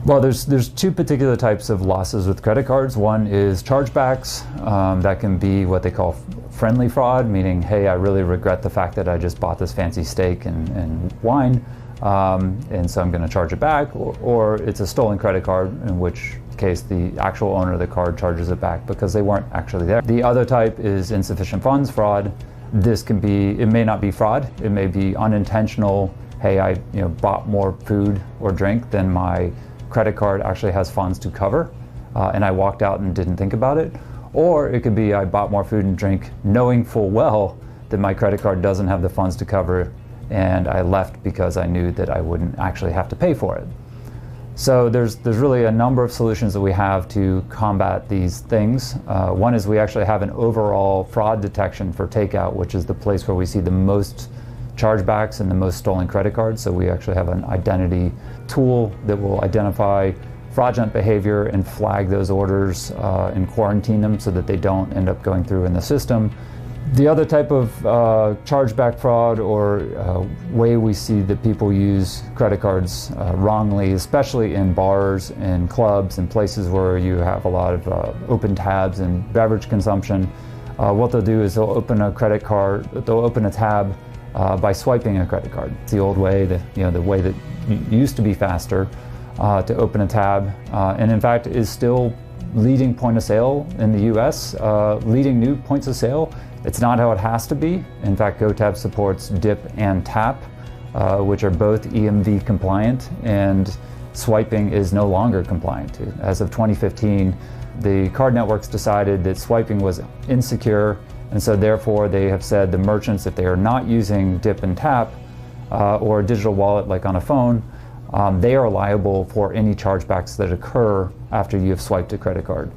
Well, there's two particular types of losses with credit cards. One is chargebacks. That can be what they call friendly fraud, meaning, hey, I really regret the fact that I just bought this fancy steak and wine, and so I'm going to charge it back. Or it's a stolen credit card, in which case the actual owner of the card charges it back because they weren't actually there. The other type is insufficient funds fraud. This can be, it may not be fraud, it may be unintentional. Hey, I bought more food or drink than my credit card actually has funds to cover, and I walked out and didn't think about it. Or it could be I bought more food and drink knowing full well that my credit card doesn't have the funds to cover, and I left because I knew that I wouldn't actually have to pay for it. So there's really a number of solutions that we have to combat these things. One is we actually have an overall fraud detection for Takeout, which is the place where we see the most chargebacks and the most stolen credit cards. So we actually have an identity tool that will identify fraudulent behavior and flag those orders and quarantine them so that they don't end up going through in the system. The other type of chargeback fraud or way we see that people use credit cards wrongly, especially in bars and clubs and places where you have a lot of open tabs and beverage consumption, what they'll do is they'll open a credit card, they'll open a tab by swiping a credit card. It's the old way, the way that used to be faster to open a tab, and in fact is still leading point of sale in the US, leading new points of sale. It's not how it has to be. In fact, GoTab supports dip and tap, which are both EMV compliant, and swiping is no longer compliant. As of 2015, the card networks decided that swiping was insecure, and so therefore they have said the merchants, if they are not using dip and tap or a digital wallet like on a phone, they are liable for any chargebacks that occur after you have swiped a credit card.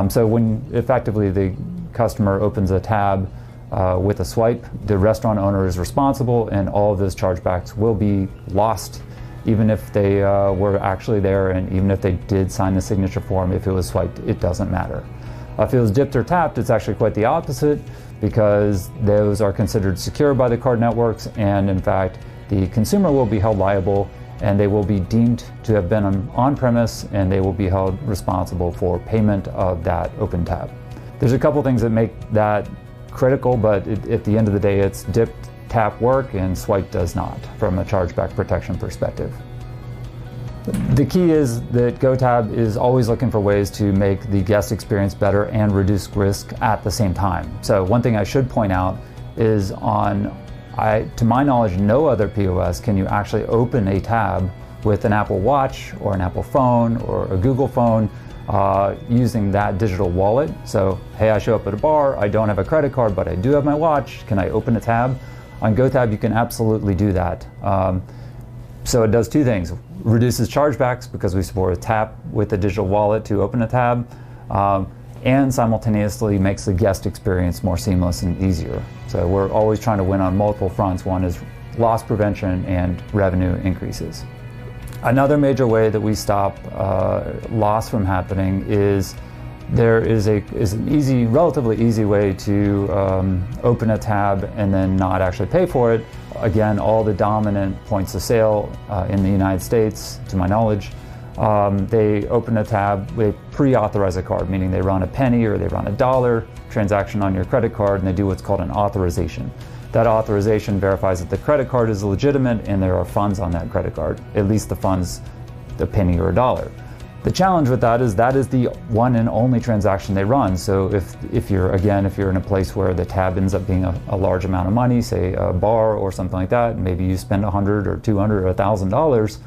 So when effectively the customer opens a tab with a swipe, the restaurant owner is responsible, and all of those chargebacks will be lost, even if they were actually there, and even if they did sign the signature form. If it was swiped, it doesn't matter. If it was dipped or tapped, it's actually quite the opposite, because those are considered secure by the card networks, and in fact the consumer will be held liable, and they will be deemed to have been on-premise, and they will be held responsible for payment of that open tab. There's a couple things that make that critical, but at the end of the day, it's dip, tap work, and swipe does not, from a chargeback protection perspective. The key is that GoTab is always looking for ways to make the guest experience better and reduce risk at the same time. So one thing I should point out is to my knowledge, no other POS can you actually open a tab with an Apple Watch or an Apple phone or a Google phone using that digital wallet. So, hey, I show up at a bar, I don't have a credit card, but I do have my watch. Can I open a tab? On GoTab, you can absolutely do that. So it does two things. Reduces chargebacks because we support a tap with a digital wallet to open a tab, and simultaneously makes the guest experience more seamless and easier. So we're always trying to win on multiple fronts. One is loss prevention and revenue increases. Another major way that we stop loss from happening is there is an relatively easy way to open a tab and then not actually pay for it. Again, all the dominant points of sale in the United States, to my knowledge, they open a tab, they pre-authorize a card, meaning they run a penny or they run $1 transaction on your credit card, and they do what's called an authorization. That authorization verifies that the credit card is legitimate and there are funds on that credit card, at least the funds, the penny or $1. The challenge with that is the one and only transaction they run. So if you're in a place where the tab ends up being a large amount of money, say a bar or something like that, maybe you spend $100 or $200 or $1,000,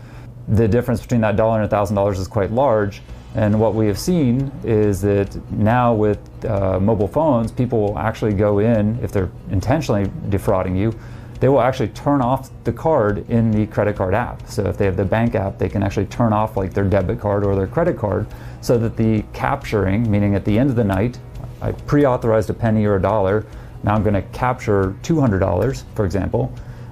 the difference between that $1 and $1,000 is quite large. And what we have seen is that now with mobile phones, people will actually go in, if they're intentionally defrauding you, they will actually turn off the card in the credit card app. So if they have the bank app, they can actually turn off like their debit card or their credit card, so that the capturing, meaning at the end of the night, I pre-authorized a penny or $1, now I'm going to capture $200, for example,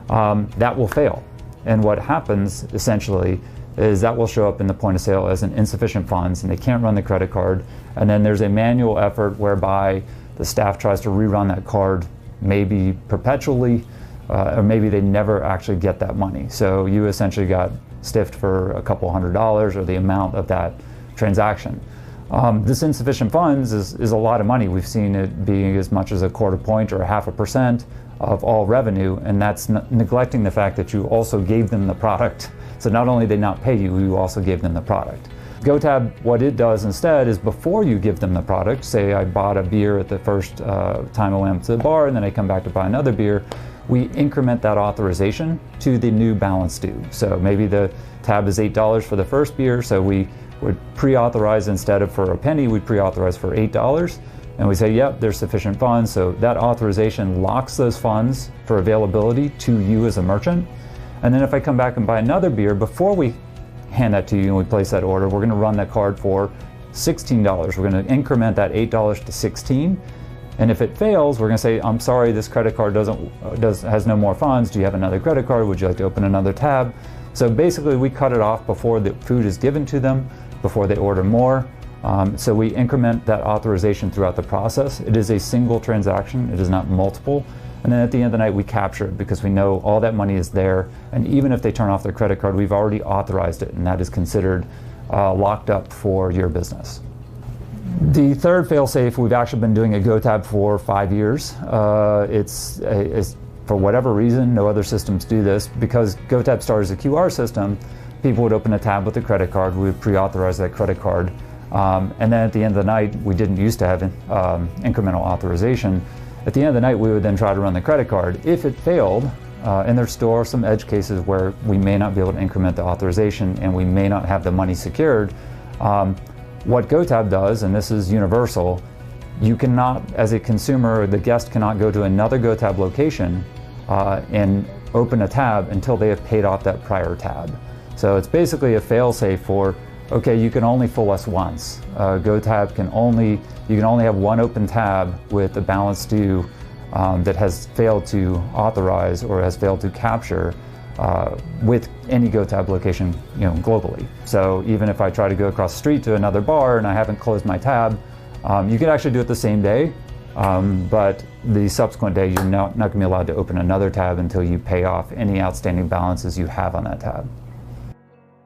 that will fail. And what happens essentially is that will show up in the point of sale as an insufficient funds, and they can't run the credit card. And then there's a manual effort whereby the staff tries to rerun that card, maybe perpetually, or maybe they never actually get that money. So you essentially got stiffed for a couple $100 or the amount of that transaction. This insufficient funds is a lot of money. We've seen it being as much as a 1/4 point or 0.5% of all revenue, and that's neglecting the fact that you also gave them the product. So not only did they not pay you, you also gave them the product. GoTab, what it does instead is before you give them the product, say I bought a beer at the first time I went to the bar and then I come back to buy another beer, we increment that authorization to the new balance due. So maybe the tab is $8 for the first beer, so we would pre-authorize instead of for a penny, we pre-authorize for $8. And we say, yep, there's sufficient funds. So that authorization locks those funds for availability to you as a merchant. And then if I come back and buy another beer, before we hand that to you and we place that order, we're going to run that card for $16. We're going to increment that $8 to $16. And if it fails, we're going to say, I'm sorry, this credit card has no more funds. Do you have another credit card? Would you like to open another tab? So basically, we cut it off before the food is given to them, before they order more. So we increment that authorization throughout the process. It is a single transaction. It is not multiple. And then at the end of the night, we capture it because we know all that money is there. And even if they turn off their credit card, we've already authorized it, and that is considered locked up for your business. The third fail-safe, we've actually been doing at GoTab for 5 years. It's for whatever reason, no other systems do this. Because GoTab started as a QR system, people would open a tab with a credit card. We would pre-authorize that credit card. And then at the end of the night, we didn't used to have incremental authorization. At the end of the night, we would then try to run the credit card. If it failed, and there still are some edge cases where we may not be able to increment the authorization and we may not have the money secured, what GoTab does, and this is universal, you cannot, as a consumer, the guest cannot go to another GoTab location and open a tab until they have paid off that prior tab. So it's basically a fail-safe for, okay, you can only fool us once. GoTab you can only have one open tab with a balance due that has failed to authorize or has failed to capture with any GoTab location, globally. So even if I try to go across the street to another bar and I haven't closed my tab, you can actually do it the same day, but the subsequent day you're not going to be allowed to open another tab until you pay off any outstanding balances you have on that tab.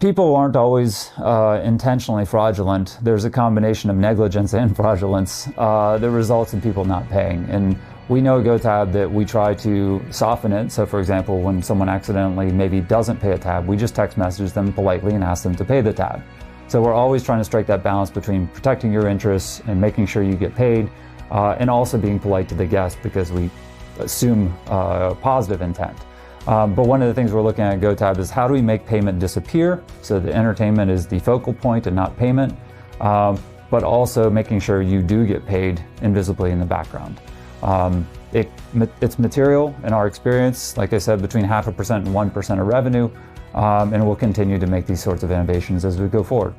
People aren't always intentionally fraudulent. There's a combination of negligence and fraudulence that results in people not paying. And we know at GoTab that we try to soften it. So for example, when someone accidentally maybe doesn't pay a tab, we just text message them politely and ask them to pay the tab. So we're always trying to strike that balance between protecting your interests and making sure you get paid, and also being polite to the guest because we assume positive intent. But one of the things we're looking at GoTab is how do we make payment disappear so the entertainment is the focal point and not payment, but also making sure you do get paid invisibly in the background. It's material in our experience, like I said, between 0.5% and 1% of revenue, and we'll continue to make these sorts of innovations as we go forward.